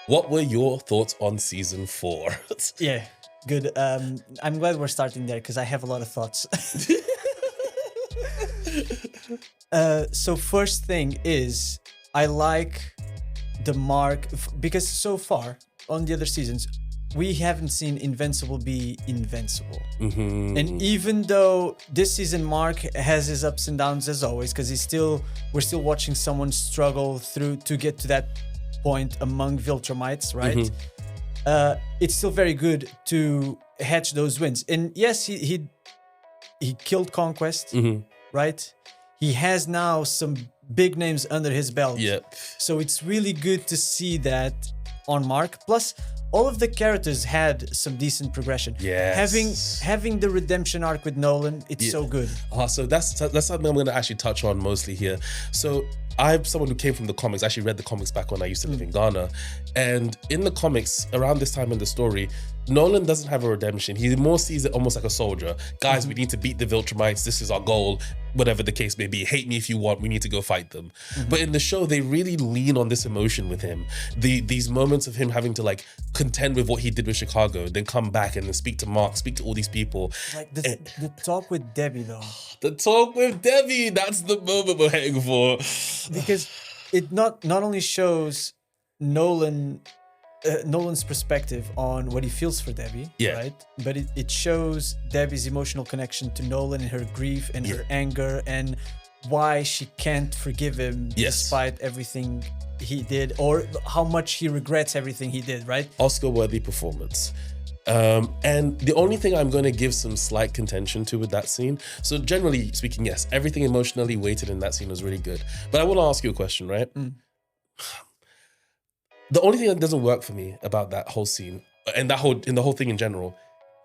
What were your thoughts on season 4? Yeah, good. I'm glad we're starting there because I have a lot of thoughts. So first thing is, I like the Mark because so far on the other seasons we haven't seen Invincible be invincible. And even though this season Mark has his ups and downs as always, because we're still watching someone struggle through to get to that point among Viltrumites, right? It's still very good to hatch those wins. And yes, he killed Conquest, right? He has now some big names under his belt. Yep. So it's really good to see that on Mark. Plus, all of the characters had some decent progression. Yes. Having the redemption arc with Nolan, it's so good. So that's something I'm going to actually touch on mostly here. So I'm someone who came from the comics. I actually read the comics back when I used to live in Ghana. And in the comics, around this time in the story, Nolan doesn't have a redemption. He more sees it almost like a soldier. Guys, we need to beat the Viltrumites. This is our goal. Whatever the case may be. Hate me if you want. We need to go fight them. But in the show, they really lean on this emotion with him. These moments of him having to like contend with what he did with Chicago, then come back and then speak to Mark, speak to all these people. Like the talk with Debbie though. The talk with Debbie, that's the moment we're heading for. Because it not only shows Nolan's perspective on what he feels for Debbie, right? But it shows Debbie's emotional connection to Nolan and her grief and her anger and why she can't forgive him despite everything he did, or how much he regrets everything he did, right? Oscar-worthy performance. And the only thing I'm going to give some slight contention to with that scene, so generally speaking, yes, everything emotionally weighted in that scene was really good. But I want to ask you a question, right? The only thing that doesn't work for me about that whole scene and the whole thing in general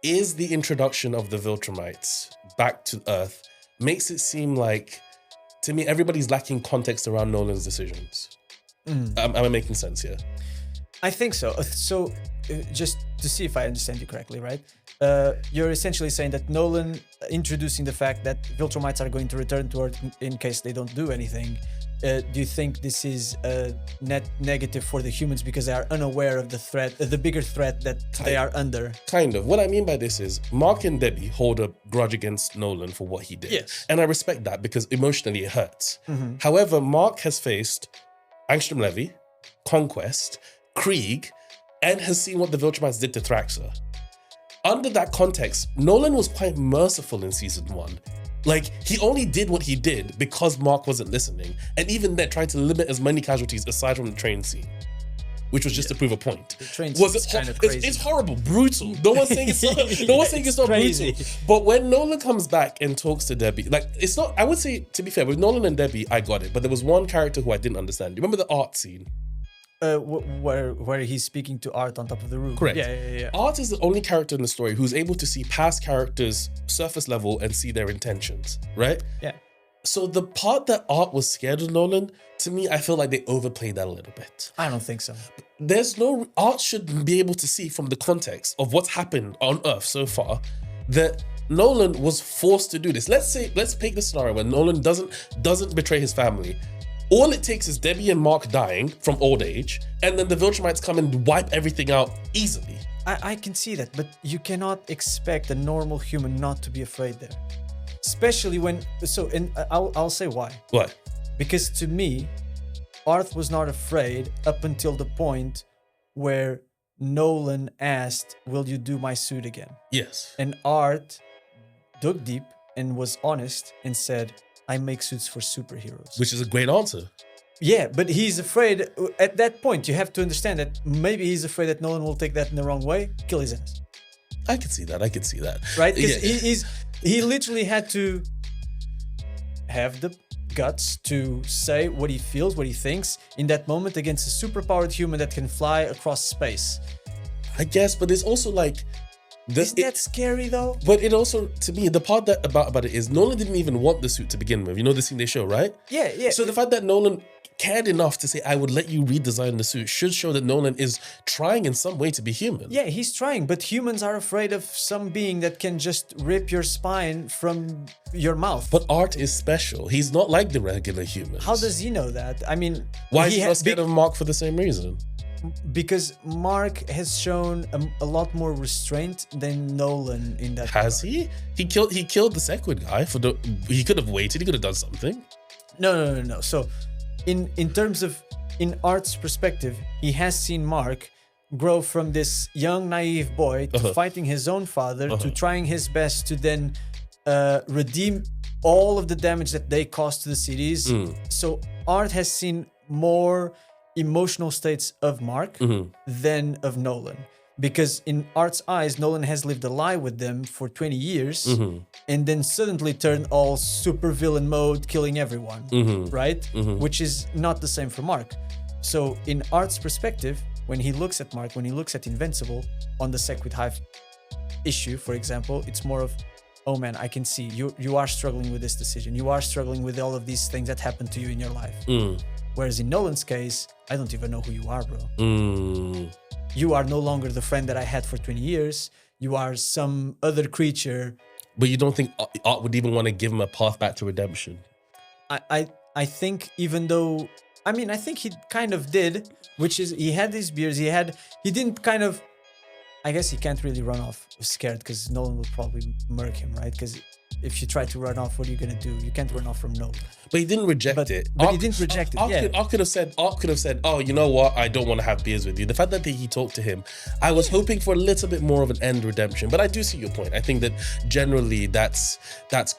is the introduction of the Viltrumites back to Earth. Makes it seem like, to me, everybody's lacking context around Nolan's decisions. Am I making sense here? I think so. So just to see if I understand you correctly, right? You're essentially saying that Nolan introducing the fact that Viltrumites are going to return to Earth in case they don't do anything. Do you think this is a net negative for the humans because they are unaware of the threat, the bigger threat that they are under? Kind of. What I mean by this is Mark and Debbie hold a grudge against Nolan for what he did. Yes. And I respect that because emotionally it hurts. However, Mark has faced Angstrom Levy, Conquest, Krieg, and has seen what the Viltrumites did to Thraxa. Under that context, Nolan was quite merciful in season 1. Like, he only did what he did because Mark wasn't listening. And even then, tried to limit as many casualties aside from the train scene, which was just to prove a point. The train scene is kind of crazy. It's horrible, brutal. No one's saying it's not crazy. brutal. But when Nolan comes back and talks to Debbie, like, it's not, I would say, to be fair, with Nolan and Debbie, I got it. But there was one character who I didn't understand. You remember the art scene? Where he's speaking to Art on top of the roof. Correct. Yeah. Art is the only character in the story who's able to see past characters' surface level and see their intentions, right? Yeah. So the part that Art was scared of Nolan, to me, I feel like they overplayed that a little bit. I don't think so. Art should be able to see from the context of what's happened on Earth so far that Nolan was forced to do this. Let's take the scenario where Nolan doesn't betray his family. All it takes is Debbie and Mark dying from old age, and then the Viltrumites come and wipe everything out easily. I can see that, but you cannot expect a normal human not to be afraid there. Especially when, I'll say why. What? Because to me, Art was not afraid up until the point where Nolan asked, "Will you do my suit again?" Yes. And Art dug deep and was honest and said, "I make suits for superheroes." Which is a great answer. Yeah, but he's afraid. At that point, you have to understand that maybe he's afraid that Nolan will take that in the wrong way, kill his ass. I can see that. Right? Because he literally had to have the guts to say what he feels, what he thinks in that moment against a superpowered human that can fly across space. I guess, but it's also like... Isn't that scary though? But it also, to me, the part that about it is Nolan didn't even want the suit to begin with. You know the scene they show, right? Yeah. So the fact that Nolan cared enough to say, "I would let you redesign the suit," should show that Nolan is trying in some way to be human. Yeah, he's trying, but humans are afraid of some being that can just rip your spine from your mouth. But Art is special. He's not like the regular humans. How does he know that? I mean, why is he not scared of Mark for the same reason? because Mark has shown a lot more restraint than Nolan in that. Has regard. he killed the Sequid guy he could have waited, he could have done something. No. So in terms of in Art's perspective, he has seen Mark grow from this young naive boy to fighting his own father to trying his best to then redeem all of the damage that they caused to the cities. So Art has seen more emotional states of Mark than of Nolan, because in Art's eyes, Nolan has lived a lie with them for 20 years and then suddenly turned all super villain mode, killing everyone, right? Which is not the same for Mark. So in Art's perspective, when he looks at Mark, when he looks at Invincible on the Sequid Hive issue, for example, it's more of, oh man, I can see you are struggling with this decision. You are struggling with all of these things that happened to you in your life. Whereas in Nolan's case, I don't even know who you are, bro. You are no longer the friend that I had for 20 years. You are some other creature. But you don't think Art would even want to give him a path back to redemption? I think even though, I mean, I think he kind of did, which is he had these beers. He didn't kind of, I guess he can't really run off scared because Nolan would probably murk him, right? Because if you try to run off, what are you gonna do? You can't run off from Nolan. But he didn't reject it. But he didn't reject it. Art could have said, oh, you know what? I don't want to have beers with you. The fact that he talked to him, I was hoping for a little bit more of an end redemption. But I do see your point. I think that generally that's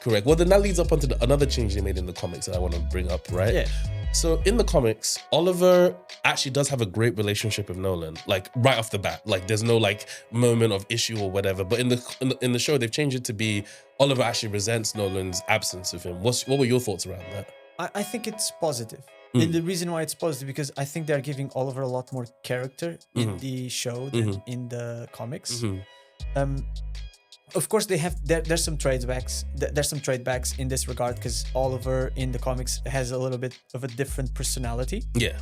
correct. Well, then that leads up onto another change they made in the comics that I want to bring up, right? Yeah. So in the comics, Oliver actually does have a great relationship with Nolan, like right off the bat. Like there's no like moment of issue or whatever. But in the show, they've changed it to be Oliver actually resents Nolan's absence of him. What were your thoughts around that? I think it's positive. And the reason why it's positive, because I think they're giving Oliver a lot more character in the show than in the comics. Of course, there's some tradebacks. There's some tradebacks in this regard because Oliver in the comics has a little bit of a different personality. Yeah.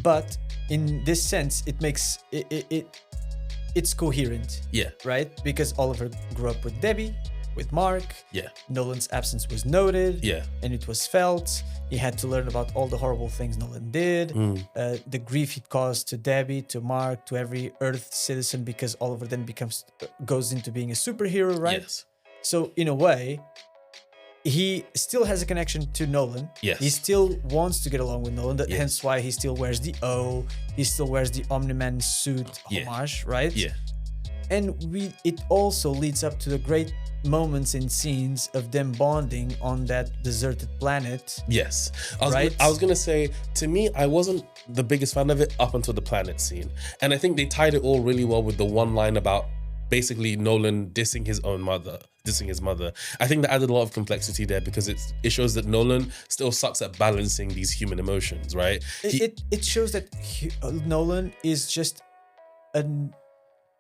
But in this sense, it makes it's coherent. Yeah. Right? Because Oliver grew up with Debbie, with Mark. Yeah. Nolan's absence was noted. Yeah. And it was felt. He had to learn about all the horrible things Nolan did, the grief he caused to Debbie, to Mark, to every Earth citizen, because Oliver then goes into being a superhero, right? Yes. So in a way, he still has a connection to Nolan. Yes. He still wants to get along with Nolan. Yes. Hence why he still wears the O. He still wears the Omni-Man suit homage, right? Yeah. And it also leads up to the great moments and scenes of them bonding on that deserted planet. Yes. I was going to say, to me, I wasn't the biggest fan of it up until the planet scene. And I think they tied it all really well with the one line about basically Nolan dissing his mother. I think that added a lot of complexity there because it shows that Nolan still sucks at balancing these human emotions, right? It shows that Nolan is just a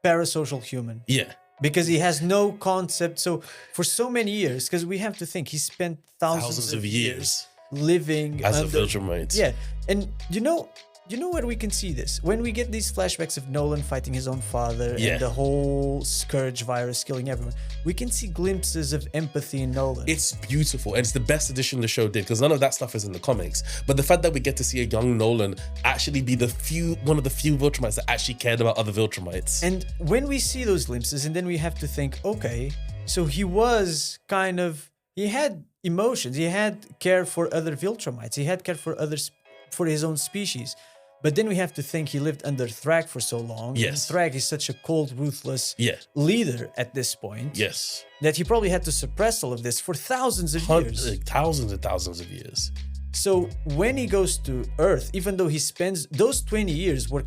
parasocial human. Yeah. Because he has no concept. So for so many years, because we have to think, he spent thousands of years living as a Viltrumite. Yeah. And you know where we can see this? When we get these flashbacks of Nolan fighting his own father and the whole scourge virus killing everyone, we can see glimpses of empathy in Nolan. It's beautiful. And it's the best addition the show did because none of that stuff is in the comics. But the fact that we get to see a young Nolan actually be one of the few Viltrumites that actually cared about other Viltrumites. And when we see those glimpses, and then we have to think, okay, so he had emotions. He had care for other Viltrumites. He had care for his own species. But then we have to think he lived under Thragg for so long. Yes. And Thragg is such a cold, ruthless leader at this point. Yes. That he probably had to suppress all of this for thousands of years. Thousands and thousands of years. So when he goes to Earth, even though he spends those 20 years were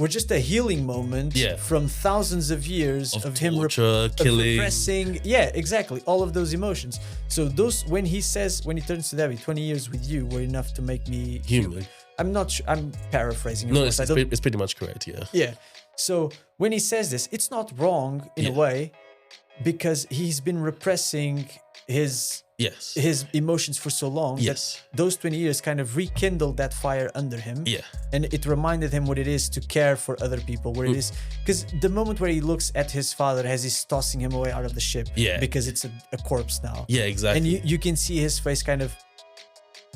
just a healing moment from thousands of years of him killing, repressing. Yeah, exactly. All of those emotions. So when he turns to Debbie, 20 years with you were enough to make me human. I'm not sure. I'm paraphrasing. No, it's pretty much correct. Yeah. Yeah. So when he says this, it's not wrong in a way because he's been repressing his emotions for so long that those 20 years kind of rekindled that fire under him. Yeah. And it reminded him what it is to care for other people, where it is, because the moment where he looks at his father as he's tossing him away out of the ship because it's a corpse now. Yeah, exactly. And you can see his face kind of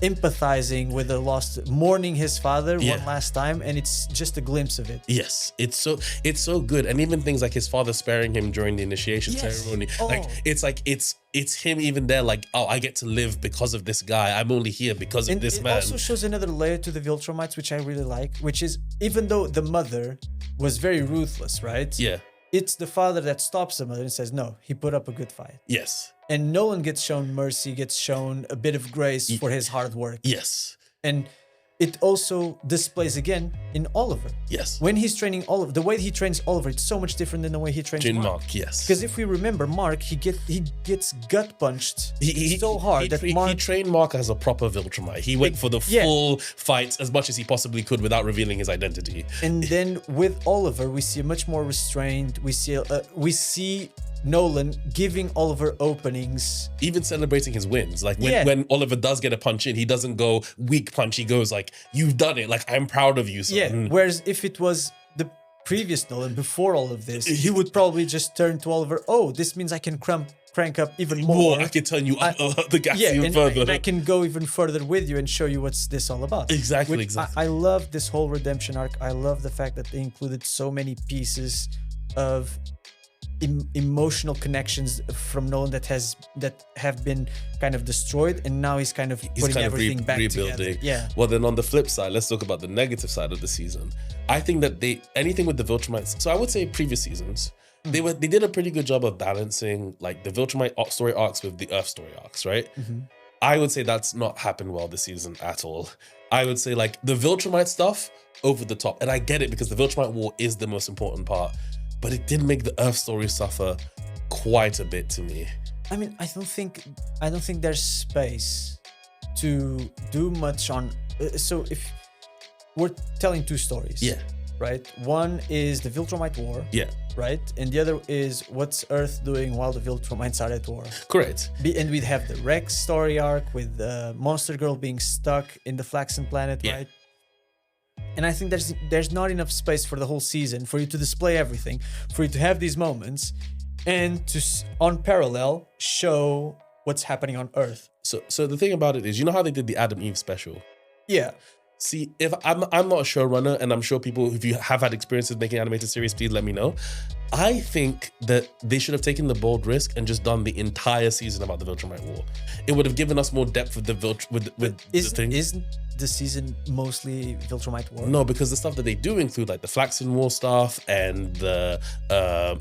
empathizing with the lost, mourning his father Yeah. one last time, and it's just a glimpse of it. Yes, it's so good, and even things like his father sparing him during the initiation Yes. ceremony, Oh. like it's him even there, like, oh, I get to live because of this guy. I'm only here because of And this it man. also shows another layer to the Viltrumites, which I really like, which is even though the mother was very ruthless, right? Yeah. It's the father that stops the mother and says, no, he put up a good fight. Yes. And Nolan gets shown mercy, gets shown a bit of grace for his hard work. Yes. And it also displays again in Oliver. Yes. When he's training Oliver, the way he trains Oliver, it's so much different than the way he trains Jin Mark. Mark. Yes. Because if we remember, Mark, he gets gut punched so hard that he Mark. trained Mark as a proper Viltrumite. He went for the Yeah. full fight as much as he possibly could without revealing his identity. And then with Oliver, we see a much more restrained. We see Nolan giving Oliver openings. Even celebrating his wins, like Yeah. when Oliver does get a punch in, he doesn't go weak punch. He goes like, "You've done it. Like, I'm proud of you, son." Yeah. Whereas if it was the previous Nolan before all of this, he would probably just turn to Oliver. Oh, this means I can crank up even more. I can turn you up the gas Yeah, even further. and I can go even further with you and show you what's this all about. Exactly, Which exactly. I love this whole redemption arc. I love the fact that they included so many pieces of emotional connections from Nolan that have been kind of destroyed, and now he's kind of putting kind of everything back rebuilding. together. Yeah. Well, then on the flip side, let's talk about the negative side of the season. I think that anything with the Viltrumites. So I would say previous seasons, they did a pretty good job of balancing like the Viltrumite story arcs with the Earth story arcs, right? Mm-hmm. I would say that's not happened well this season at all. I would say like the Viltrumite stuff over the top, and I get it because the Viltrumite War is the most important part, but it did make the Earth story suffer quite a bit to me. I mean, I don't think there's space to do much on. So if we're telling two stories, Yeah, right? One is the Viltrumite War, yeah, right, and the other is what's Earth doing while the Viltrumites are at war. correct. And we'd have the Rex story arc with the Monster Girl being stuck in the Flaxen planet, Yeah. right? And I think there's not enough space for the whole season for you to display everything, for you to have these moments, and to on parallel show what's happening on Earth. So the thing about it is, you know how they did the Adam Eve special? Yeah, See, if I'm not a showrunner, and I'm sure people, if you have had experiences making animated series, please let me know. I think that they should have taken the bold risk and just done the entire season about the Viltrumite War. It would have given us more depth with the the thing. Isn't the season mostly Viltrumite War? No, because the stuff that they do include, like the Flaxen War stuff and the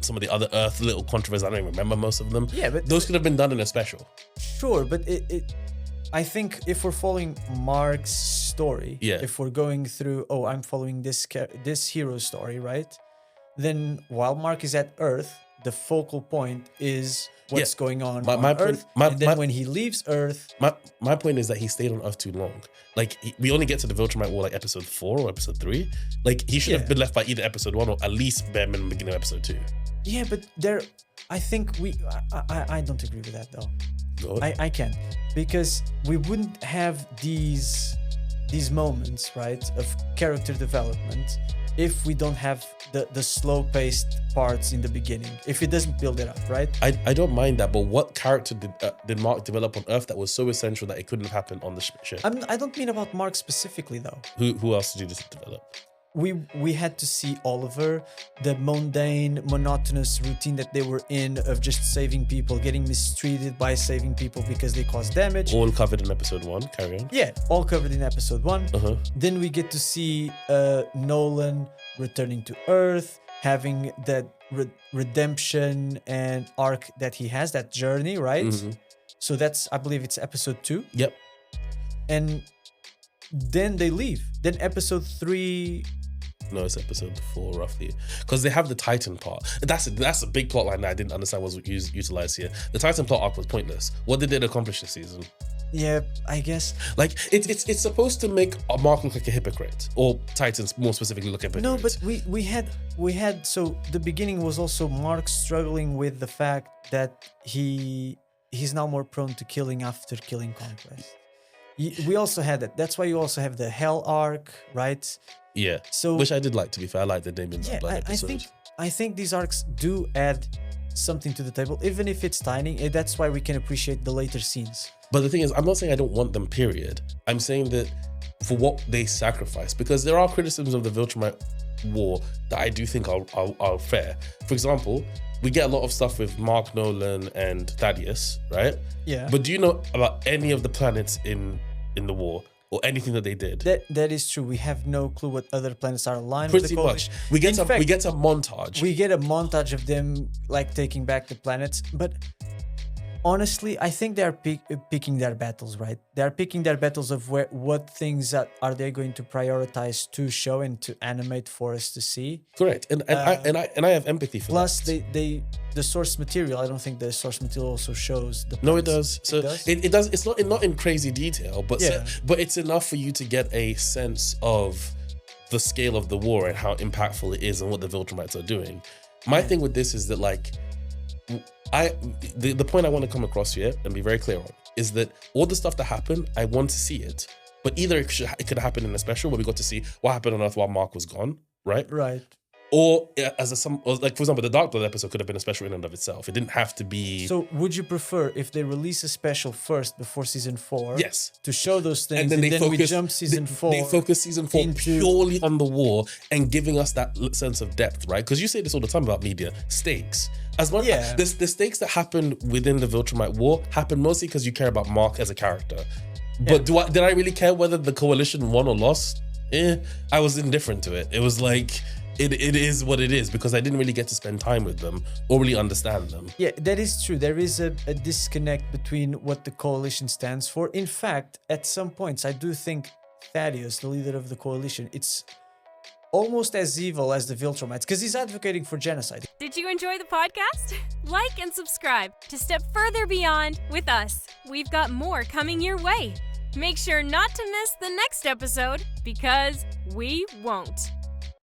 some of the other Earth little controversies. I don't even remember most of them. Yeah, but Those could have been done in a special. sure, but I think if we're following Mark's story, Yeah. if we're going through, oh, I'm following this hero's story, right? Then while Mark is at Earth, the focal point is what's going on My point- Earth. And then when he leaves Earth, My point is that he stayed on Earth too long. Like, we only get to the Viltrumite War like episode 4 or episode 3. Like, he should have Yeah. been left by either episode 1 or at least bare minimum beginning of episode 2. yeah, but I think I don't agree with that though. Go on. I can, because we wouldn't have these moments, right, of character development if we don't have the slow-paced parts in the beginning. If it doesn't build it up, right? I don't mind that, but what character did Mark develop on Earth that was so essential that it couldn't have happened on the ship? I don't mean about Mark specifically though. Who else did this develop? We had to see Oliver, the mundane, monotonous routine that they were in of just saving people, getting mistreated by saving people because they caused damage. All covered in episode 1. Carry on. Yeah, all covered in episode 1. Uh-huh. Then we get to see Nolan returning to Earth, having that redemption and arc that he has, that journey, right? Mhm. So that's, I believe it's episode 2. Yep. And then they leave. Then episode 3... No, it's episode 4 roughly, because they have the Titan part. That's a big plot line that I didn't understand was utilized here. The Titan plot arc was pointless. What did it accomplish this season? Yeah, I guess. Like, it's supposed to make Mark look like a hypocrite, or Titans more specifically look hypocrite. No, but we had so the beginning was also Mark struggling with the fact that he's now more prone to killing after killing Conquest. We also had that. That's why you also have the Hell arc, right? Yeah. So Which I did like, to be fair. I like the Damien yeah, Blood episode. I think these arcs do add something to the table, even if it's tiny. That's why we can appreciate the later scenes. But the thing is, I'm not saying I don't want them, period. I'm saying that for what they sacrificed, because there are criticisms of the Viltrumite War that I do think are fair. For example, we get a lot of stuff with Mark Nolan and Thaddeus, right? Yeah. But do you know about any of the planets in the war or anything that they did? That is true. We have no clue what other planets are aligned Pretty with the much. coalition. We get In fact, we get a montage. We get a montage of them like taking back the planets, but honestly, I think they are picking their battles, right? They are picking their battles of what things are they going to prioritize to show and to animate for us to see. Correct, and I have empathy for plus that. the source material. I don't think the source material also shows the. No, it planets. does. So it does. It's not in crazy detail, but Yeah. but it's enough for you to get a sense of the scale of the war and how impactful it is and what the Viltrumites are doing. My thing with this is that like. The point I want to come across here and be very clear on is that all the stuff that happened, I want to see it. But either it could happen in a special where we got to see what happened on Earth while Mark was gone, right? Right. Or or like for example, the Dark Blood episode could have been a special in and of itself. It didn't have to be. So would you prefer if they release a special first before season 4? Yes. To show those things, And then we jump season 4. They focus season 4 purely on the war and giving us that sense of depth, right? Because you say this all the time about media, stakes. As much the stakes that happen within the Viltrumite War happen mostly because you care about Mark as a character. But did I really care whether the coalition won or lost? I was indifferent to it. It was like it is what it is because I didn't really get to spend time with them or really understand them. Yeah, that is true. There is a disconnect between what the coalition stands for. In fact, at some points, I do think Thaddeus, the leader of the coalition, it's almost as evil as the Viltrumites because he's advocating for genocide. Did you enjoy the podcast? Like and subscribe to step further beyond with us. We've got more coming your way. Make sure not to miss the next episode because we won't.